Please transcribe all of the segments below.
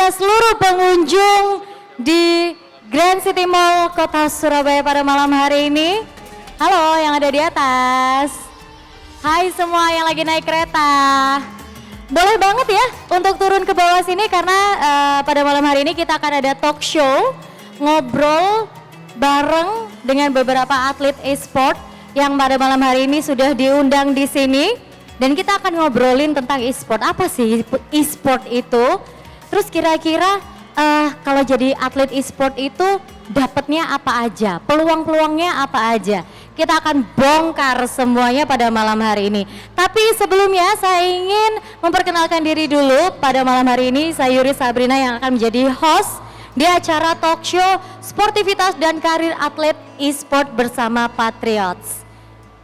kepada seluruh pengunjung di Grand City Mall Kota Surabaya pada malam hari ini. Halo yang ada di atas. Hai semua yang lagi naik kereta. Boleh banget ya untuk turun ke bawah sini karena pada malam hari ini kita akan ada talk show, ngobrol bareng dengan beberapa atlet e-sport yang pada malam hari ini sudah diundang di sini. Dan kita akan ngobrolin tentang e-sport. Apa sih e-sport itu? Terus kira-kira kalau jadi atlet e-sport itu dapatnya apa aja? Peluang-peluangnya apa aja? Kita akan bongkar semuanya pada malam hari ini. Tapi sebelumnya saya ingin memperkenalkan diri dulu. Pada malam hari ini saya Yuri Sabrina yang akan menjadi host di acara talk show Sportivitas dan Karir Atlet e-sport bersama Patriots.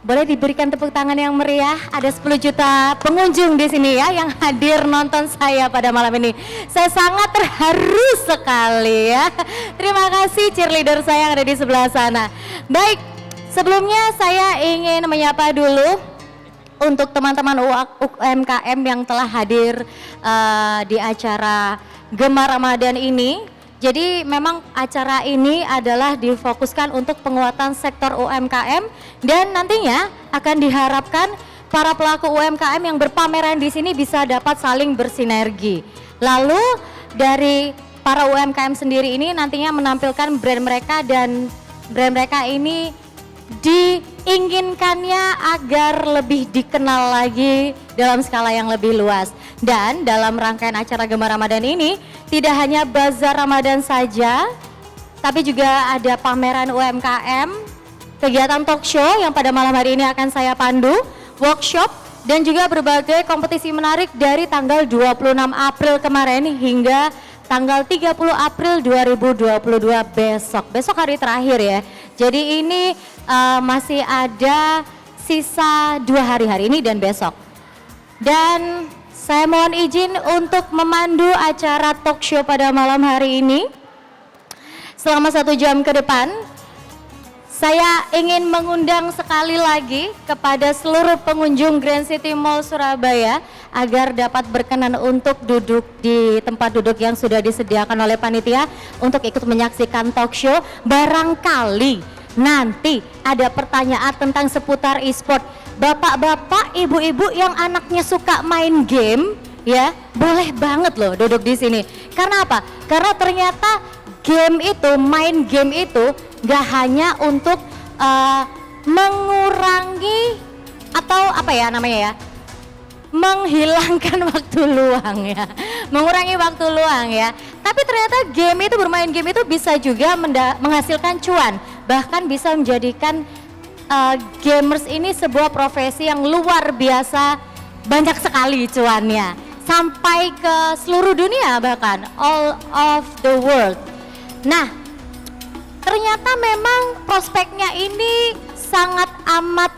Boleh diberikan tepuk tangan yang meriah, ada 10 juta pengunjung di sini ya yang hadir nonton saya pada malam ini. Saya sangat terharu sekali ya. Terima kasih cheerleader saya yang ada di sebelah sana. Baik, sebelumnya saya ingin menyapa dulu untuk teman-teman UMKM yang telah hadir di acara Gemar Ramadan ini. Jadi memang acara ini adalah difokuskan untuk penguatan sektor UMKM dan nantinya akan diharapkan para pelaku UMKM yang berpameran di sini bisa dapat saling bersinergi. Lalu dari para UMKM sendiri ini nantinya menampilkan brand mereka dan brand mereka ini diinginkannya agar lebih dikenal lagi dalam skala yang lebih luas. Dan dalam rangkaian acara Gemar Ramadan ini tidak hanya bazar Ramadan saja, tapi juga ada pameran UMKM, kegiatan talk show yang pada malam hari ini akan saya pandu, workshop, dan juga berbagai kompetisi menarik dari tanggal 26 April kemarin hingga tanggal 30 April 2022 besok. Besok hari terakhir ya. Jadi ini masih ada sisa 2 hari ini dan besok. Dan saya mohon izin untuk memandu acara talk show pada malam hari ini. Selama 1 jam ke depan, saya ingin mengundang sekali lagi kepada seluruh pengunjung Grand City Mall Surabaya agar dapat berkenan untuk duduk di tempat duduk yang sudah disediakan oleh panitia untuk ikut menyaksikan talk show. Barangkali nanti ada pertanyaan tentang seputar e-sport. Bapak-bapak, ibu-ibu yang anaknya suka main game, ya boleh banget loh duduk di sini. Karena apa? Karena ternyata main game itu gak hanya untuk mengurangi atau apa ya namanya ya, menghilangkan waktu luang ya, mengurangi waktu luang ya. Tapi ternyata bermain game itu bisa juga menghasilkan cuan, bahkan bisa menjadikan gamers ini sebuah profesi yang luar biasa, banyak sekali cuannya sampai ke seluruh dunia, bahkan all of the world. Nah, ternyata memang prospeknya ini sangat amat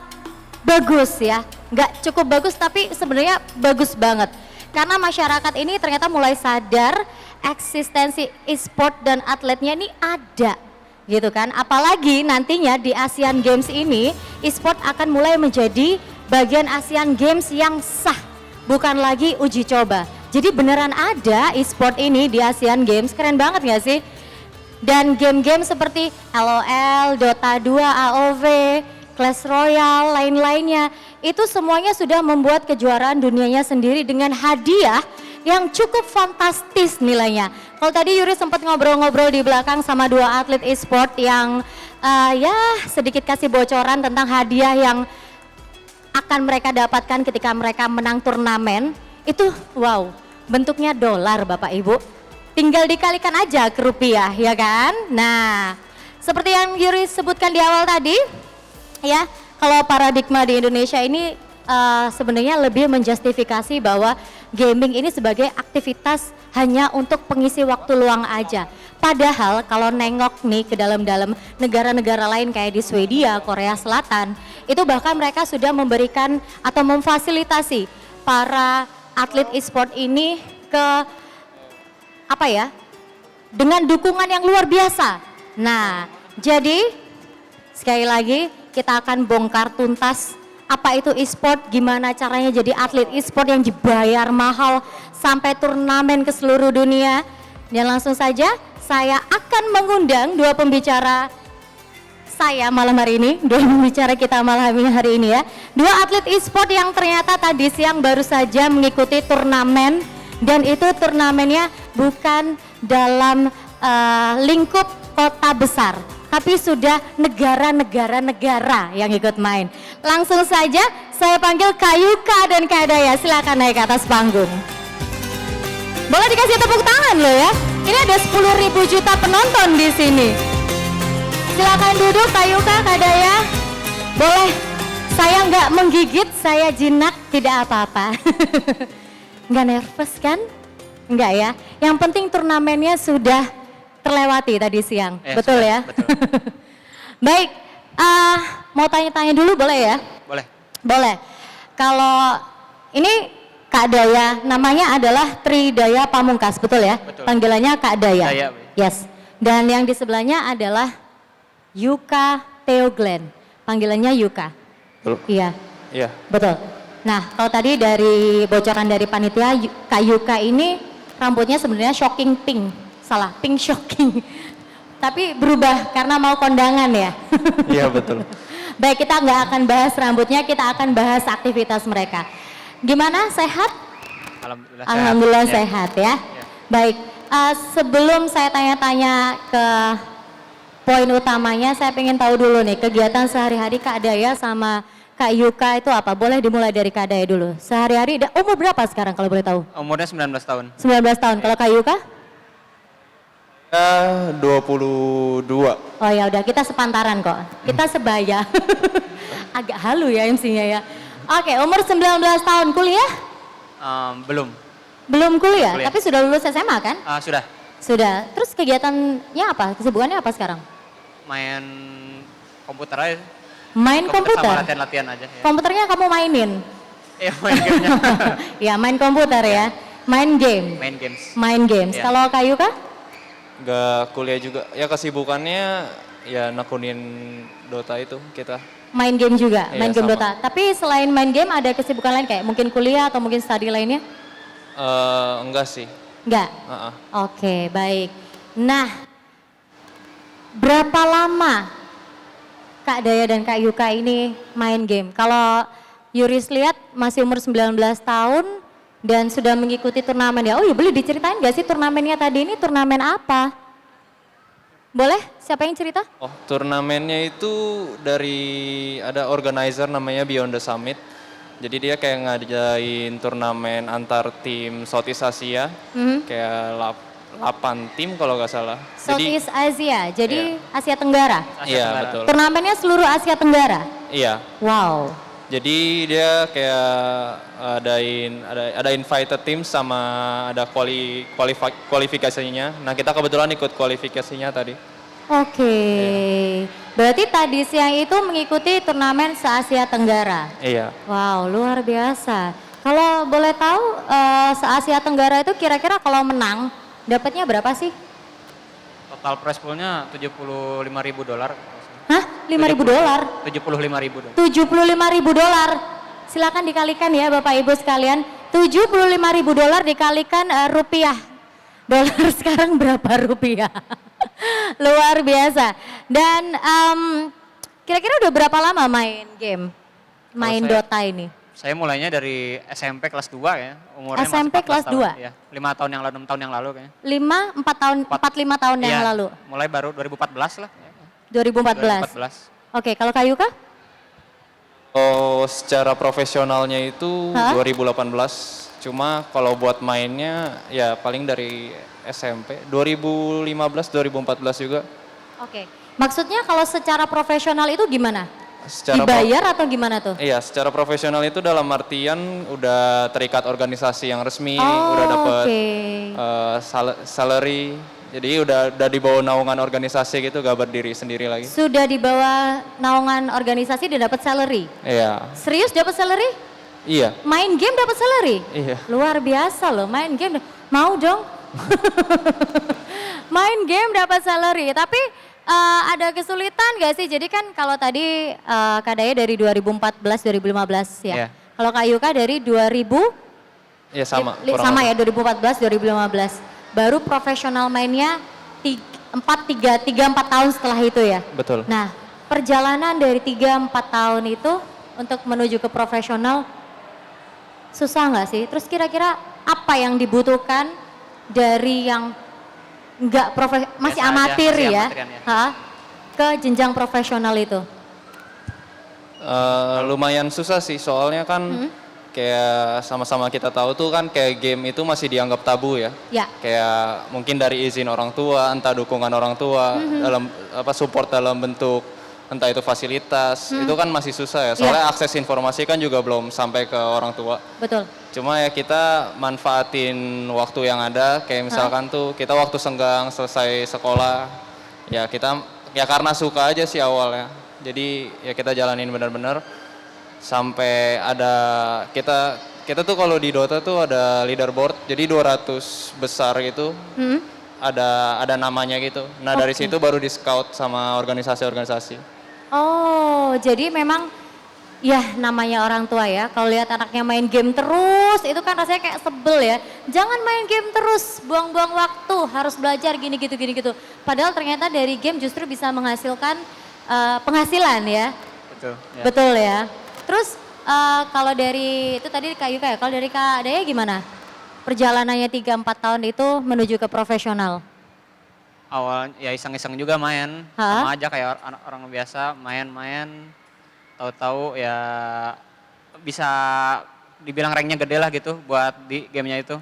bagus ya, nggak cukup bagus tapi sebenarnya bagus banget karena masyarakat ini ternyata mulai sadar eksistensi e-sport dan atletnya ini ada gitu kan. Apalagi nantinya di Asian Games ini e-sport akan mulai menjadi bagian Asian Games yang sah, bukan lagi uji coba. Jadi beneran ada e-sport ini di Asian Games, keren banget gak sih? Dan game-game seperti LOL, Dota 2, AOV, Clash Royale, lain-lainnya itu semuanya sudah membuat kejuaraan dunianya sendiri dengan hadiah yang cukup fantastis nilainya. Kalau tadi Yuri sempat ngobrol-ngobrol di belakang sama 2 atlet e-sport yang ya sedikit kasih bocoran tentang hadiah yang akan mereka dapatkan ketika mereka menang turnamen. Itu wow, bentuknya dolar Bapak Ibu. Tinggal dikalikan aja ke rupiah ya kan. Nah, seperti yang Yuri sebutkan di awal tadi ya, kalau paradigma di Indonesia ini sebenarnya lebih menjustifikasi bahwa gaming ini sebagai aktivitas hanya untuk pengisi waktu luang aja. Padahal kalau nengok nih ke dalam-dalam negara-negara lain kayak di Swedia, Korea Selatan, itu bahkan mereka sudah memberikan atau memfasilitasi para atlet e-sport ini ke apa ya, dengan dukungan yang luar biasa. Nah, jadi sekali lagi kita akan bongkar tuntas apa itu e-sport, gimana caranya jadi atlet e-sport yang dibayar mahal sampai turnamen ke seluruh dunia. Dan langsung saja saya akan mengundang dua pembicara saya malam hari ini, dua pembicara kita malam hari ini ya. Dua atlet e-sport yang ternyata tadi siang baru saja mengikuti turnamen, dan itu turnamennya bukan dalam lingkup kota besar, tapi sudah negara yang ikut main. Langsung saja saya panggil Kak Yuka dan Kak Daya, silakan naik ke atas panggung. Boleh dikasih tepuk tangan loh ya. Ini ada 10.000 juta penonton di sini. Silakan duduk Kak Yuka, Kak Daya. Boleh, saya nggak menggigit, saya jinak, tidak apa-apa. Nggak nervous kan? Nggak ya. Yang penting turnamennya sudah terlewati tadi siang, betul sudah, ya? Betul. Baik, mau tanya-tanya dulu boleh ya? Boleh. Boleh. Kalau ini Kak Daya, namanya adalah Tridaya Pamungkas, betul ya? Betul. Panggilannya Kak Daya. Daya. Yes. Dan yang di sebelahnya adalah Yuka Theo Glenn, panggilannya Yuka. Betul. Iya. Iya. Betul. Nah, kalau tadi dari bocoran dari panitia, Kak Yuka ini rambutnya sebenarnya shocking pink, salah, pink shocking. Tapi berubah karena mau kondangan ya. Iya betul. Baik, kita nggak akan bahas rambutnya, kita akan bahas aktivitas mereka. Gimana, sehat? Alhamdulillah sehat ya. Baik, sebelum saya tanya-tanya ke poin utamanya, saya pengen tahu dulu nih kegiatan sehari-hari Kak Daya sama Kak Yuka itu apa? Boleh dimulai dari Kak Daya dulu. Sehari-hari, umur berapa sekarang kalau boleh tahu? Umurnya 19 tahun. 19 tahun. Kalau Kak Yuka? 22. Oh ya udah, kita sepantaran kok. Kita sebaya. Agak halu ya MC-nya ya. Oke, umur 19 tahun, kuliah? Belum. Belum kuliah, tapi sudah lulus SMA kan? Sudah. Sudah. Terus kegiatannya apa? Kesibukannya apa sekarang? Main komputer aja. Main komputer? Sama latihan-latihan aja. Ya. Komputernya kamu mainin? Iya, main gamenya. Ya, main komputer ya. Main game? Main games. Main games. Ya. Kalau Kak Yuka? Gak kuliah juga, ya kesibukannya ya nekunin Dota itu kita. Main game juga, Iya, main game sama. Dota. Tapi selain main game ada kesibukan lain kayak mungkin kuliah atau mungkin studi lainnya? Enggak sih. Enggak? Oke, baik. Nah, berapa lama Kak Daya dan Kak Yuka ini main game? Kalau Yuris lihat masih umur 19 tahun dan sudah mengikuti turnamen ya. Oh iya, boleh diceritain gak sih turnamennya tadi ini turnamen apa? Boleh? Siapa yang cerita? Oh, turnamennya itu dari ada organizer namanya Beyond the Summit. Jadi dia kayak ngadain turnamen antar tim Southeast Asia, kayak 8 tim kalau nggak salah. Southeast Asia, jadi Asia Tenggara? Iya betul. Turnamennya seluruh Asia Tenggara? Iya. Wow. Jadi dia kayak ada invited team sama ada kualifikasinya. Nah kita kebetulan ikut kualifikasinya tadi. Oke. Berarti tadi siang itu mengikuti turnamen se-Asia Tenggara? Iya. Wow, luar biasa. Kalau boleh tahu se-Asia Tenggara itu kira-kira kalau menang dapatnya berapa sih? Total prize pool-nya $75.000. Hah? $5.000? $75.000. $75.000. Silakan dikalikan ya Bapak Ibu sekalian. $75.000 dikalikan rupiah. Dolar sekarang berapa rupiah? Luar biasa. Dan kira-kira udah berapa lama main game? Main Dota ini? Saya mulainya dari SMP kelas 2 ya. Umurnya SMP masih 14 kelas tahun. 2? Ya, 5 tahun yang lalu, 6 tahun yang lalu kayaknya. 5 tahun yang Iya, lalu? Mulai baru 2014 lah. 2014? 2014. Oke, kalau Kak Yuka? Oh, secara profesionalnya itu 2018. Cuma kalau buat mainnya ya paling dari SMP. 2015, 2014 juga. Oke. Maksudnya kalau secara profesional itu gimana? Secara Dibayar atau gimana tuh? Iya, secara profesional itu dalam artian udah terikat organisasi yang resmi, udah dapat salary. Jadi udah di bawah naungan organisasi gitu, gak berdiri sendiri lagi. Sudah di bawah naungan organisasi dan dapat salary? Iya. Serius dapat salary? Iya. Main game dapat salary? Iya. Luar biasa loh, main game. Mau dong? Main game dapat salary, tapi ada kesulitan gak sih? Jadi kan kalau tadi Kak Daya dari 2014-2015 ya. Iya. Kalau Kak Yuka dari 2000? Iya sama. Sama ya, 2014-2015. baru profesional mainnya 4 tahun setelah itu ya? Betul. Nah, perjalanan dari 3-4 tahun itu untuk menuju ke profesional susah nggak sih? Terus kira-kira apa yang dibutuhkan dari yang nggak masih Biasa aja, amatir masih ya, amatiran ya. ke jenjang profesional itu? Lumayan susah sih, soalnya kan kayak sama-sama kita tahu tuh kan kayak game itu masih dianggap tabu ya. Ya. Kayak mungkin dari izin orang tua, entah dukungan orang tua, dalam support dalam bentuk entah itu fasilitas, itu kan masih susah ya. Soalnya akses informasi kan juga belum sampai ke orang tua. Betul. Cuma ya kita manfaatin waktu yang ada, kayak misalkan tuh kita waktu senggang selesai sekolah, ya kita ya karena suka aja sih awalnya. Jadi ya kita jalanin benar-benar sampai ada kita tuh kalau di Dota tuh ada leaderboard, jadi 200 besar gitu. Ada namanya gitu. Nah, dari situ baru di scout sama organisasi-organisasi. Oh, jadi memang ya namanya orang tua ya, kalau lihat anaknya main game terus, itu kan rasanya kayak sebel ya. Jangan main game terus, buang-buang waktu, harus belajar gini gitu. Padahal ternyata dari game justru bisa menghasilkan penghasilan ya. Betul. Ya. Betul ya. Terus kalau dari itu tadi Kak Yuka ya, kalau dari Kak Daya gimana? Perjalanannya 3-4 tahun itu menuju ke profesional. Awal ya iseng-iseng juga main, sama aja kayak orang biasa main-main, tahu-tahu ya bisa dibilang ranknya gede lah gitu buat di gamenya itu.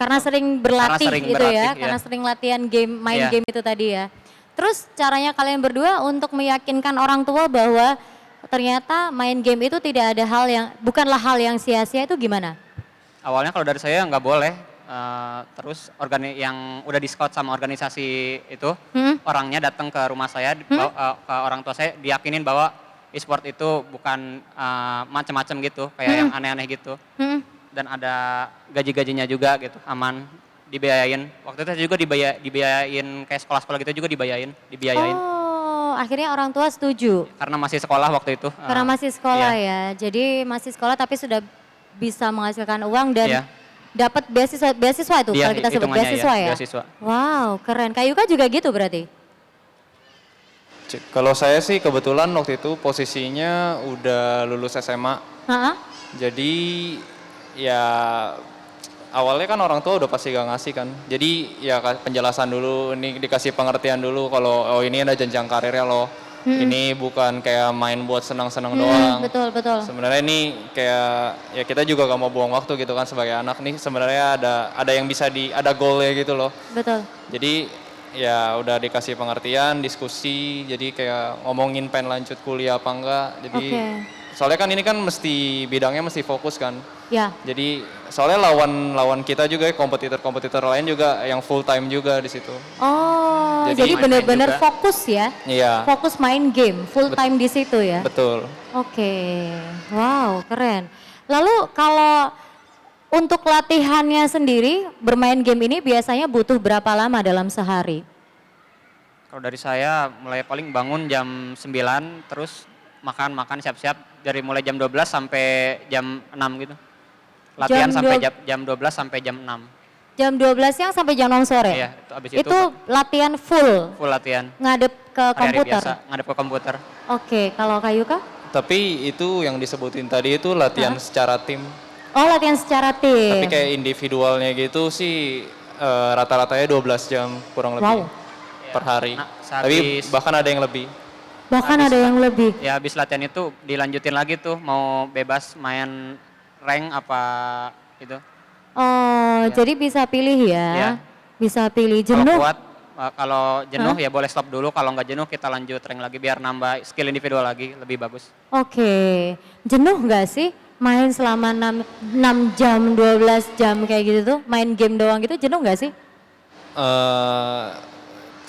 Karena sering berlatih sering gitu berlatih, ya, iya. karena sering latihan game, main Iya. game itu tadi ya. Terus caranya kalian berdua untuk meyakinkan orang tua bahwa ternyata main game itu tidak ada bukanlah hal yang sia-sia itu gimana? Awalnya kalau dari saya nggak boleh, terus yang udah di scout sama organisasi itu, orangnya datang ke rumah saya, ke orang tua saya, diyakinin bahwa e-sport itu bukan macam-macam gitu, kayak yang aneh-aneh gitu. Dan ada gaji-gajinya juga gitu, aman, dibiayain. Waktu itu saya juga dibiayain kayak sekolah-sekolah gitu juga dibiayain. Oh, akhirnya orang tua setuju. Karena masih sekolah waktu itu. Karena masih sekolah iya. ya, jadi masih sekolah tapi sudah bisa menghasilkan uang dan Iya. dapat beasiswa itu Iya, kalau kita sebut hitungannya beasiswa ya. beasiswa. Wow, keren. Kak Yuka juga gitu berarti? Kalau saya sih kebetulan waktu itu posisinya udah lulus SMA. Hah? Jadi ya awalnya kan orang tua udah pasti gak ngasih kan. Jadi ya penjelasan dulu, ini dikasih pengertian dulu kalau oh ini ada jenjang karirnya loh. Ini bukan kayak main buat senang-senang doang. Betul. Sebenarnya ini kayak ya kita juga gak mau buang waktu gitu kan sebagai anak nih. Sebenarnya ada yang bisa ada goalnya gitu loh. Betul. Jadi ya udah dikasih pengertian, diskusi. Jadi kayak ngomongin pengen lanjut kuliah apa enggak. Jadi soalnya kan ini kan bidangnya mesti fokus kan. Ya. Jadi soalnya lawan kita juga kompetitor lain juga yang full time juga di situ. Oh, Jadi jadi main-main benar-benar juga. fokus ya? Iya. Fokus main game, full time di situ ya? Betul. Oke, wow keren. Lalu kalau untuk latihannya sendiri, bermain game ini biasanya butuh berapa lama dalam sehari? Kalau dari saya mulai paling bangun jam 9, terus makan siap-siap dari mulai jam 12 sampai jam 6 gitu. Latihan sampai jam 12 sampai jam 6. Jam 12 siang sampai jam 6 sore? Iya, habis itu latihan full? full latihan. Ngadep ke Hari-hari komputer? biasa, ngadep ke komputer. Oke, kalau Kak Yuka? Tapi itu yang disebutin tadi itu latihan secara tim. Oh, latihan secara tim. Tapi kayak individualnya gitu sih rata-ratanya 12 jam kurang lebih per hari. Nah, Tapi bahkan ada yang lebih. Bahkan ada yang lebih. Ya habis latihan itu dilanjutin lagi tuh, mau bebas main rank apa gitu. Oh, jadi bisa pilih ya? Iya. Bisa pilih. Kalau Jenuh? kuat, kalau jenuh ya boleh stop dulu, kalau nggak jenuh kita lanjut rank lagi biar nambah skill individual lagi, lebih bagus. Oke. Jenuh nggak sih main selama 6 jam, 12 jam kayak gitu tuh? Main game doang gitu, jenuh nggak sih?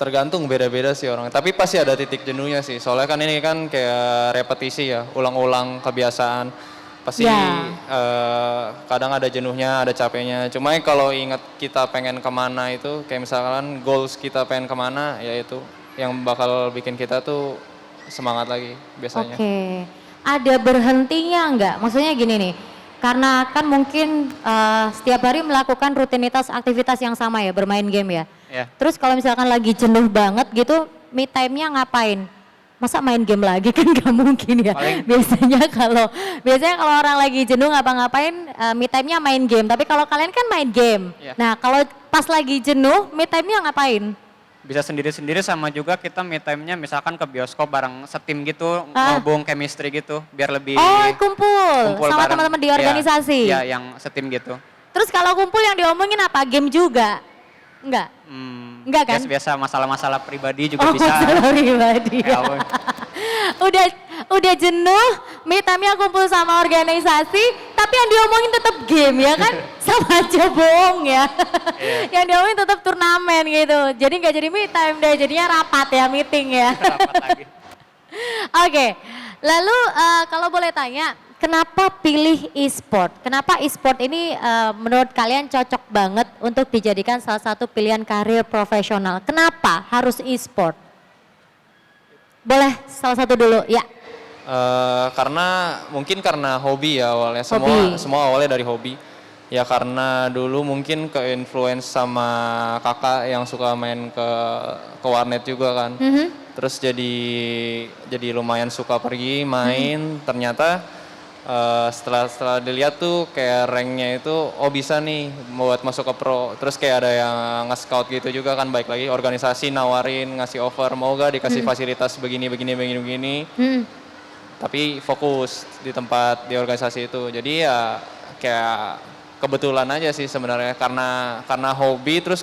Tergantung beda-beda sih orang. Tapi pasti ada titik jenuhnya sih. Soalnya kan ini kan kayak repetisi ya, ulang-ulang kebiasaan. Pasti kadang ada jenuhnya, ada capeknya. Cuma kalau ingat kita pengen kemana itu, kayak misalkan goals kita pengen kemana, ya itu yang bakal bikin kita tuh semangat lagi biasanya. Oke. Ada berhentinya nggak? Maksudnya gini nih, Karena kan mungkin setiap hari melakukan rutinitas aktivitas yang sama ya, bermain game ya. Ya. Terus kalau misalkan lagi jenuh banget gitu, me time-nya ngapain? Masa main game lagi kan gak mungkin ya. Paling- Biasanya kalau orang lagi jenuh ngapa-ngapain, me time-nya main game. Tapi kalau kalian kan main game. Iya. Nah kalau pas lagi jenuh, me time-nya ngapain? Bisa sendiri-sendiri sama juga kita me time-nya misalkan ke bioskop bareng setim gitu, Ah. ngobong chemistry gitu, biar lebih Oh kumpul sama bareng. teman-teman di Iya, organisasi. Iya, yang setim gitu. Terus kalau kumpul yang diomongin apa? Game juga? Enggak? Enggak kan? Biasa masalah-masalah pribadi juga Oh bisa. masalah pribadi. Ya ampun. udah jenuh, me time-nya kumpul sama organisasi, tapi yang diomongin tetap game ya kan? Sama aja bohong ya. Yang diomongin tetap turnamen gitu. Jadi nggak jadi me time deh, jadinya rapat ya, meeting ya. Rapat lagi. Oke, lalu kalau boleh tanya, kenapa pilih e-sport? Kenapa e-sport ini menurut kalian cocok banget untuk dijadikan salah satu pilihan karir profesional? Kenapa harus e-sport? Boleh salah satu dulu, ya. Karena hobi ya awalnya. Hobi. Semua awalnya dari hobi. Ya karena dulu mungkin ke-influence sama kakak yang suka main ke warnet juga kan. Terus jadi lumayan suka pergi main. Ternyata setelah dilihat tuh kayak ranknya itu bisa nih buat masuk ke pro. Terus kayak ada yang nge-scout gitu juga kan, baik lagi organisasi nawarin ngasih offer mau gak dikasih fasilitas begini. Tapi fokus di organisasi itu. Jadi ya kayak kebetulan aja sih sebenarnya karena hobi terus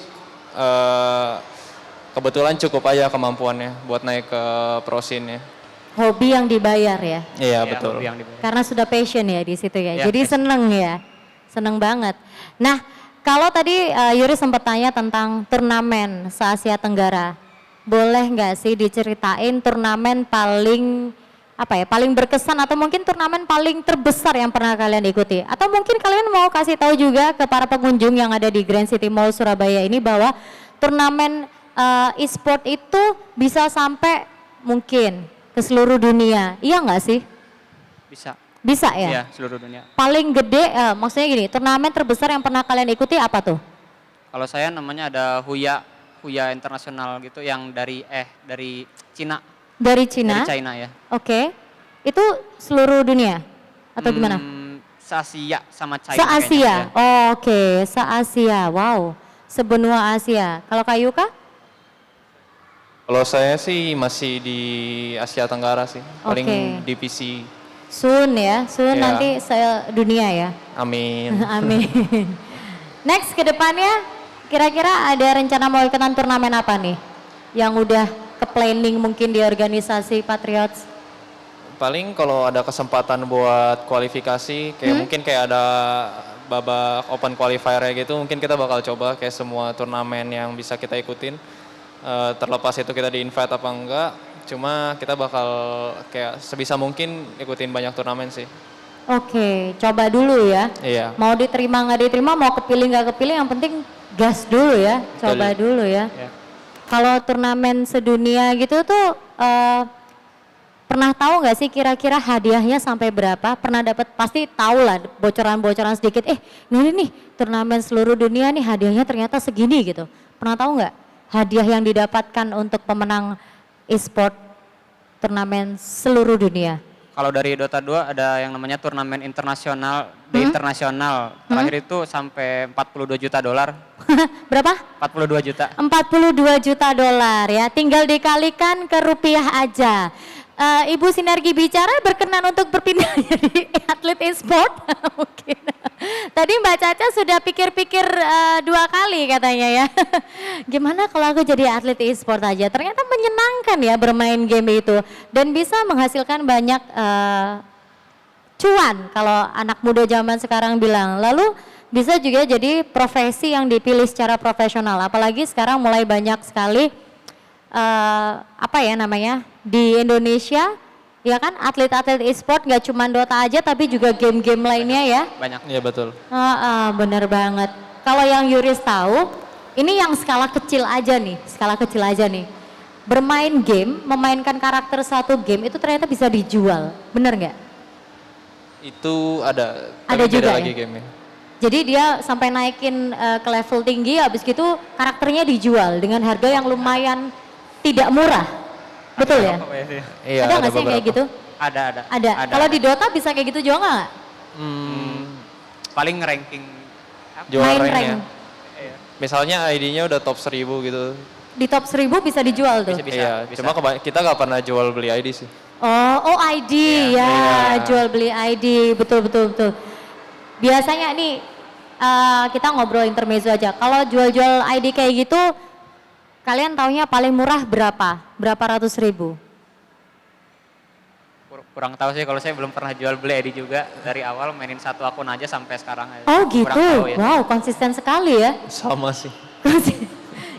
kebetulan cukup aja kemampuannya buat naik ke pro scene-nya. Hobi yang dibayar ya. Iya, Ya, betul. hobi yang dibayar. Karena sudah passion ya di situ ya. Ya, Jadi passion. seneng ya. Seneng banget. Nah, kalau tadi Yuri sempat tanya tentang turnamen se-Asia Tenggara. Boleh nggak sih diceritain turnamen paling paling berkesan atau mungkin turnamen paling terbesar yang pernah kalian ikuti? Atau mungkin kalian mau kasih tahu juga ke para pengunjung yang ada di Grand City Mall Surabaya ini bahwa turnamen e-sport itu bisa sampai mungkin ke seluruh dunia. Iya nggak sih? Bisa. Bisa ya? Iya, seluruh dunia. Paling gede, maksudnya gini, turnamen terbesar yang pernah kalian ikuti apa tuh? Kalau saya namanya ada Huya Internasional gitu yang dari Cina. Dari Cina? Dari China ya. Oke. Itu seluruh dunia? Atau gimana? Se-Asia sama China Se-Asia? kayaknya, ya. Oh, oke, se-Asia, wow. Sebenua Asia. Kalau Kak Yuka? Kalau saya sih masih di Asia Tenggara sih, paling Oke. divisi. Soon ya, soon Iya. nanti se-dunia ya. Amin. Amin. Next ke depannya, kira-kira ada rencana mau ikutan turnamen apa nih? Yang udah ke planning mungkin di organisasi Patriots? Paling kalau ada kesempatan buat kualifikasi, kayak mungkin kayak ada babak open qualifier gitu, mungkin kita bakal coba kayak semua turnamen yang bisa kita ikutin. Terlepas itu kita di-invite apa enggak, cuma kita bakal kayak sebisa mungkin ikutin banyak turnamen sih. Oke, coba dulu ya. Iya. Mau diterima nggak diterima, mau kepilih nggak kepilih, yang penting gas dulu ya, coba Betul. dulu ya. Ya. Kalau turnamen sedunia gitu tuh pernah tahu nggak sih kira-kira hadiahnya sampai berapa? Pernah dapat, pasti tahu lah bocoran-bocoran sedikit. Ini nih turnamen seluruh dunia nih hadiahnya ternyata segini gitu. Pernah tahu nggak hadiah yang didapatkan untuk pemenang e-sport turnamen seluruh dunia? Kalau dari Dota 2 ada yang namanya turnamen internasional, The Internasional. Terakhir itu sampai 42 juta dolar. Berapa? 42 juta. 42 juta dolar ya, tinggal dikalikan ke rupiah aja. Ibu Sinergi Bicara berkenan untuk berpindah jadi atlet e-sport mungkin. Tadi Mbak Caca sudah pikir-pikir 2 kali katanya ya. Gimana kalau aku jadi atlet e-sport aja? Ternyata menyenangkan ya bermain game itu dan bisa menghasilkan banyak cuan kalau anak muda zaman sekarang bilang. Lalu bisa juga jadi profesi yang dipilih secara profesional. Apalagi sekarang mulai banyak sekali di Indonesia ya kan atlet-atlet e-sport nggak cuma Dota aja tapi juga game-game lainnya ya. Banyak. Iya betul. Bener banget. Kalau yang Yuris tahu, ini yang skala kecil aja nih. Bermain game, memainkan karakter satu game itu ternyata bisa dijual, bener nggak? Itu ada. Ada tapi beda juga lagi ya? gamenya. Jadi dia sampai naikin ke level tinggi, habis gitu karakternya dijual dengan harga yang lumayan tidak murah. Betul ya? Apa ya sih? Iya, Ada nggak sih yang kayak beberapa. gitu? Ada. Ada. Kalau di Dota bisa kayak gitu juga nggak? Paling ranking Jual Main ranknya. rank. Misalnya ID-nya udah top 1000 gitu. Di top 1000 bisa dijual tuh? Bisa. Iya, cuma kita nggak pernah jual beli ID sih. Oh ID ya, Iya. jual beli ID, betul. Biasanya nih kita ngobrol intermezzo aja. Kalau jual-jual ID kayak gitu, kalian taunya paling murah berapa? Berapa ratus ribu? kurang tahu sih, kalau saya belum pernah jual beli ID juga dari awal mainin satu akun aja sampai sekarang aja. Oh Kurang gitu, tahu ya. wow konsisten sekali ya. Sama sih.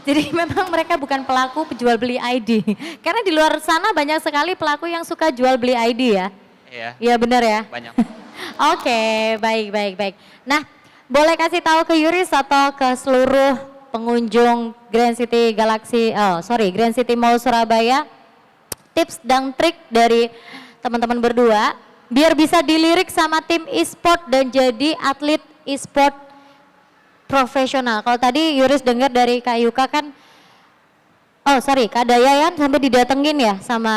Jadi memang mereka bukan pelaku penjual beli ID. Karena di luar sana banyak sekali pelaku yang suka jual beli ID ya. Iya, Iya benar ya. banyak. Oke, baik. Nah, boleh kasih tahu ke Yuris atau ke seluruh pengunjung Grand City Grand City Mall Surabaya, tips dan trik dari teman-teman berdua biar bisa dilirik sama tim e-sport dan jadi atlet e-sport profesional. Kalau tadi Yuris dengar dari Kak Yuka kan, Kak Dayayan sampai didatengin ya sama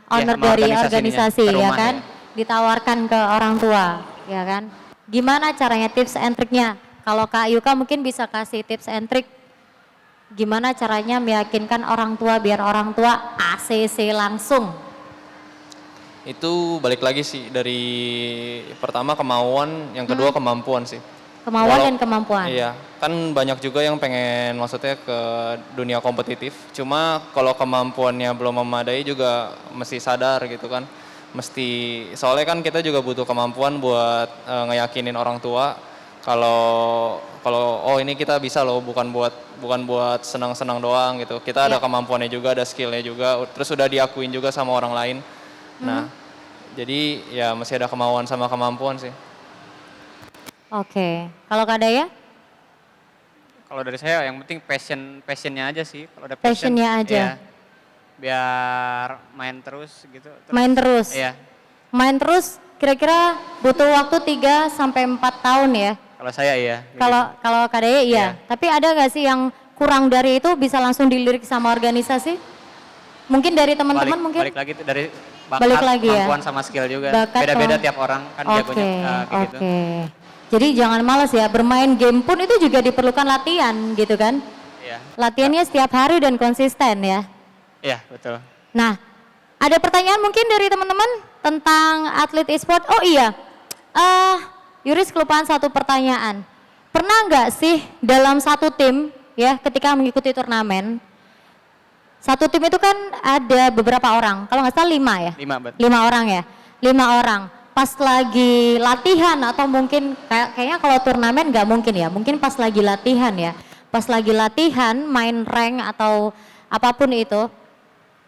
owner sama dari organisasinya, organisasi ke ya rumah kan, ya. ditawarkan ke orang tua ya kan. Gimana caranya tips and triknya? Kalau Kak Yuka mungkin bisa kasih tips and trik gimana caranya meyakinkan orang tua biar orang tua ACC langsung. Itu balik lagi sih dari pertama kemauan, yang kedua kemampuan sih. Kemauan dan kemampuan. Iya, kan banyak juga yang pengen maksudnya ke dunia kompetitif. Cuma kalau kemampuannya belum memadai juga mesti sadar gitu kan. Soalnya kan kita juga butuh kemampuan buat ngeyakinin orang tua kalau ini kita bisa loh, bukan buat senang-senang doang gitu. Kita ada kemampuannya juga, ada skillnya juga, terus udah diakuin juga sama orang lain. Nah, jadi ya masih ada kemauan sama kemampuan sih. Oke, kalau Kak Daya? Kalau dari saya yang penting passionnya aja sih. Kalau ada Passionnya aja. iya. Biar main terus gitu. Main terus? Iya. Main terus kira-kira butuh waktu 3 sampai 4 tahun ya? Kalau saya iya. Kalau Kak Daya iya. Iya. Tapi ada nggak sih yang kurang dari itu bisa langsung dilirik sama organisasi? Mungkin dari teman-teman mungkin? Balik lagi tuh dari bakat, Balik lagi ya? kemampuan sama skill juga. Bakat, Beda-beda kemampuan. tiap orang kan Oke, jagonya kayak gitu. oke. Jadi jangan malas ya, bermain game pun itu juga diperlukan latihan gitu kan? Iya. Latihannya setiap hari dan konsisten ya. Iya, betul. Nah, ada pertanyaan mungkin dari teman-teman tentang atlet e-sport? Oh iya, Yuris kelupaan satu pertanyaan. Pernah nggak sih dalam satu tim ya ketika mengikuti turnamen, satu tim itu kan ada beberapa orang, kalau nggak salah 5 ya? 5 betul. 5 orang ya? 5 orang. Pas lagi latihan atau mungkin kayaknya kalau turnamen nggak mungkin ya, mungkin pas lagi latihan ya. Pas lagi latihan main rank atau apapun itu,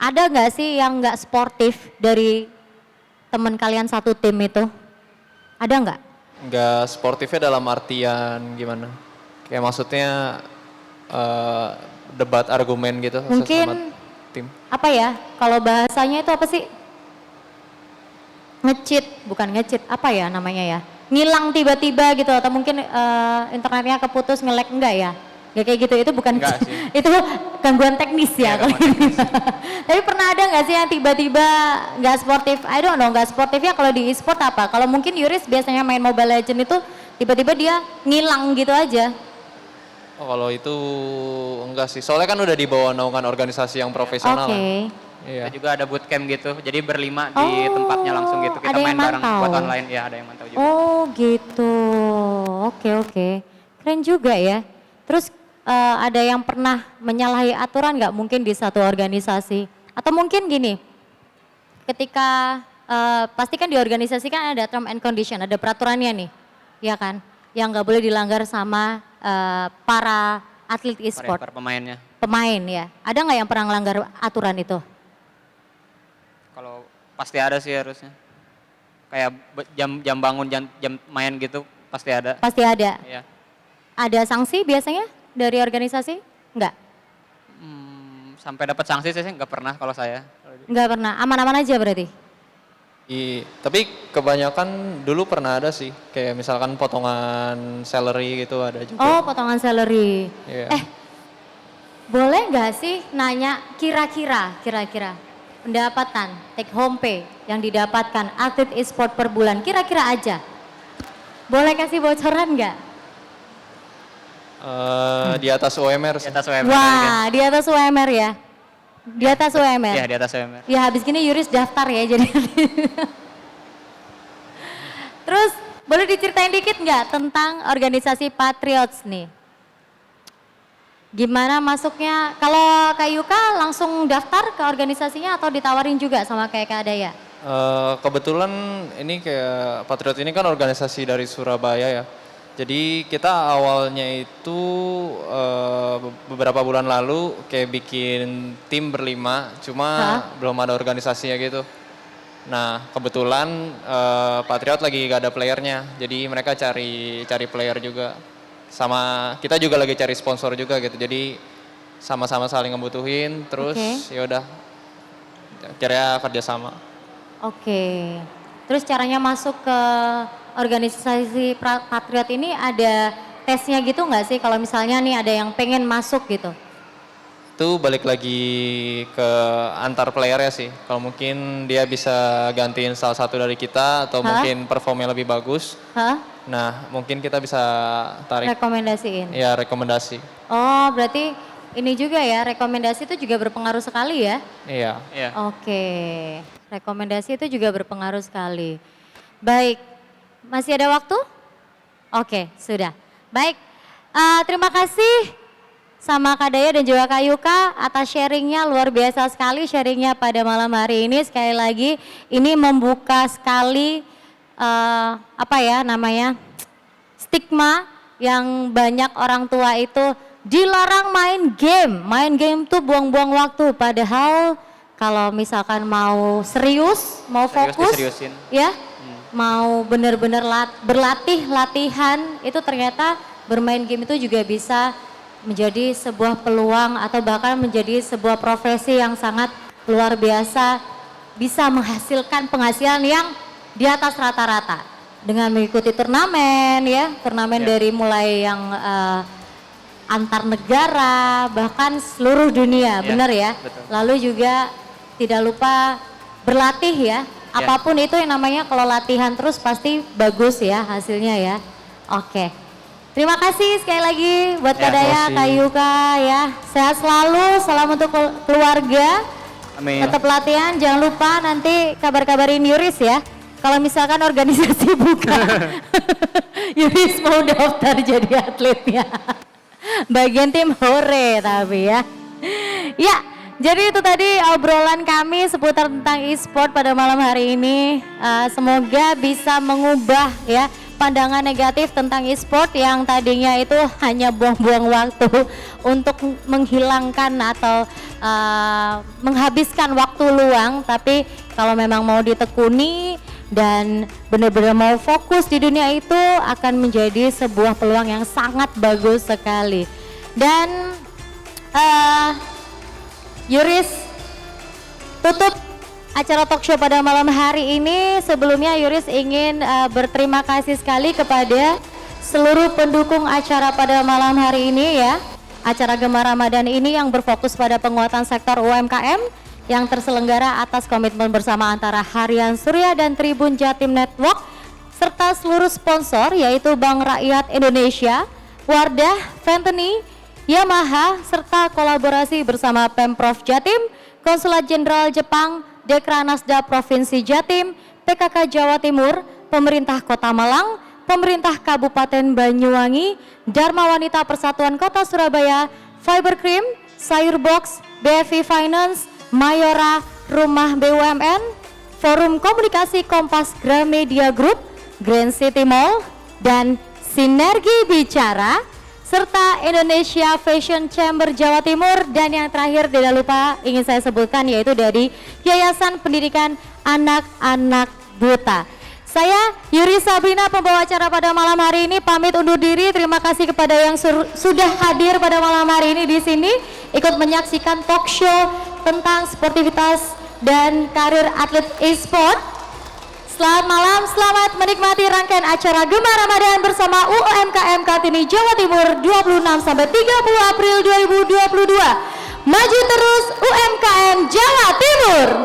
ada nggak sih yang nggak sportif dari teman kalian satu tim itu? Ada nggak? Nggak sportifnya dalam artian gimana? Kayak maksudnya debat argumen gitu Mungkin sesama tim. apa ya? Kalau bahasanya itu apa sih? Nge-cheat, bukan nge-cheat, apa ya namanya ya? Ngilang tiba-tiba gitu atau mungkin internetnya keputus nge-lag enggak ya? Ya kayak gitu, itu bukan Enggak cheat. sih. Itu gangguan teknis ya. Iya, kalau gangguan gitu. Tapi pernah ada nggak sih yang tiba-tiba nggak sportif? I don't know, nggak sportifnya kalau di e-sport apa? Kalau mungkin Yuris biasanya main Mobile Legends itu tiba-tiba dia ngilang gitu aja. Oh, kalau itu enggak sih. Soalnya kan udah di bawah naungan organisasi yang profesional. Oke. Kan? Iya. Kita juga ada bootcamp gitu. Jadi berlima di Oh, tempatnya langsung gitu. Kita ada yang main bareng mantau. buat online. Ya, ada yang mantau juga. Oh gitu, oke. Keren juga ya. Terus ada yang pernah menyalahi aturan nggak mungkin di satu organisasi? Atau mungkin gini, ketika pasti kan di organisasi kan ada term and condition, ada peraturannya nih, ya kan? Yang nggak boleh dilanggar sama para atlet e-sport, Para pemainnya. pemain ya. Ada nggak yang pernah melanggar aturan itu? Kalau pasti ada sih harusnya. Kayak jam bangun, jam main gitu pasti ada. Pasti ada. Iya. Ada sanksi biasanya dari organisasi? Nggak? Sampai dapat sanksi sih nggak pernah kalau saya. Nggak pernah, aman-aman aja berarti? Tapi kebanyakan dulu pernah ada sih, kayak misalkan potongan salary gitu ada juga. Oh, potongan salary. Iya. Boleh nggak sih nanya kira-kira pendapatan take home pay yang didapatkan atlet e-sport per bulan, kira-kira aja. Boleh kasih bocoran nggak? Di atas UMR Di sih. atas UMR. Wah, di atas UMR ya? Di atas UMR? Iya, di atas UMR. Ya habis gini Yuris daftar ya jadi. Terus boleh diceritain dikit nggak tentang organisasi Patriots nih? Gimana masuknya? Kalau Kak Yuka langsung daftar ke organisasinya atau ditawarin juga sama kayak Kak Daya? Kebetulan ini kayak Patriot ini kan organisasi dari Surabaya ya. Jadi kita awalnya itu beberapa bulan lalu kayak bikin tim berlima, cuma belum ada organisasinya gitu. Nah kebetulan Patriot lagi gak ada playernya, jadi mereka cari player juga. Sama kita juga lagi cari sponsor juga gitu, jadi sama-sama saling ngebutuhin, terus ya udah akhirnya kerjasama. Oke. Terus caranya masuk ke organisasi Patriot ini ada tesnya gitu nggak sih? Kalau misalnya nih ada yang pengen masuk gitu. Itu balik lagi ke antar player ya sih. Kalau mungkin dia bisa gantiin salah satu dari kita atau mungkin performnya lebih bagus. Nah mungkin kita bisa tarik. Rekomendasiin. Ya rekomendasi. Oh berarti ini juga ya, rekomendasi itu juga berpengaruh sekali ya? Iya. Oke, rekomendasi itu juga berpengaruh sekali. Baik, masih ada waktu? Oke, sudah. Baik, terima kasih sama Kak Daya dan juga Kak Yuka atas sharingnya, luar biasa sekali sharingnya pada malam hari ini. Sekali lagi, ini membuka sekali, stigma yang banyak orang tua itu dilarang main game tuh buang-buang waktu. Padahal kalau misalkan mau serius, mau fokus, ya, mau benar-benar latihan, itu ternyata bermain game itu juga bisa menjadi sebuah peluang atau bahkan menjadi sebuah profesi yang sangat luar biasa, bisa menghasilkan penghasilan yang di atas rata-rata dengan mengikuti turnamen, ya, turnamen dari mulai yang antar negara, bahkan seluruh dunia, benar ya? Betul. Lalu juga tidak lupa berlatih ya, apapun itu yang namanya kalau latihan terus pasti bagus ya hasilnya ya. Oke, terima kasih sekali lagi buat Kak Daya, Kak Yuka ya. Sehat selalu, salam untuk keluarga. Amin. Tetap latihan, jangan lupa nanti kabar-kabarin Yuris ya. Kalau misalkan organisasi buka, Yuris mau daftar jadi atletnya. Bagian tim hore tapi ya. Ya, jadi itu tadi obrolan kami seputar tentang e-sport pada malam hari ini. Semoga bisa mengubah ya pandangan negatif tentang e-sport yang tadinya itu hanya buang-buang waktu untuk menghilangkan atau menghabiskan waktu luang. Tapi kalau memang mau ditekuni dan benar-benar mau fokus di dunia itu akan menjadi sebuah peluang yang sangat bagus sekali. Dan Yuris tutup acara talk show pada malam hari ini. Sebelumnya Yuris ingin berterima kasih sekali kepada seluruh pendukung acara pada malam hari ini ya. Acara Gemar Ramadan ini yang berfokus pada penguatan sektor UMKM yang terselenggara atas komitmen bersama antara Harian Surya dan Tribun Jatim Network serta seluruh sponsor yaitu Bank Rakyat Indonesia, Wardah, Venteni, Yamaha serta kolaborasi bersama Pemprov Jatim, Konsulat Jenderal Jepang, Dekranasda Provinsi Jatim, PKK Jawa Timur, Pemerintah Kota Malang, Pemerintah Kabupaten Banyuwangi, Dharma Wanita Persatuan Kota Surabaya, Fiber Cream, Sayur Box, BFI Finance, Mayora, Rumah BUMN, Forum Komunikasi Kompas Gramedia Group, Grand City Mall, dan Sinergi Bicara, serta Indonesia Fashion Chamber Jawa Timur, dan yang terakhir tidak lupa ingin saya sebutkan yaitu dari Yayasan Pendidikan Anak-Anak Buta. Saya Yuri Sabrina, pembawa acara pada malam hari ini, pamit undur diri. Terima kasih kepada yang sudah hadir pada malam hari ini di sini, ikut menyaksikan talk show tentang sportivitas dan karir atlet e-sport. Selamat malam, selamat menikmati rangkaian acara Gemar Ramadan bersama UMKM Kartini Jawa Timur 26 sampai 30 April 2022. Maju terus UMKM Jawa Timur.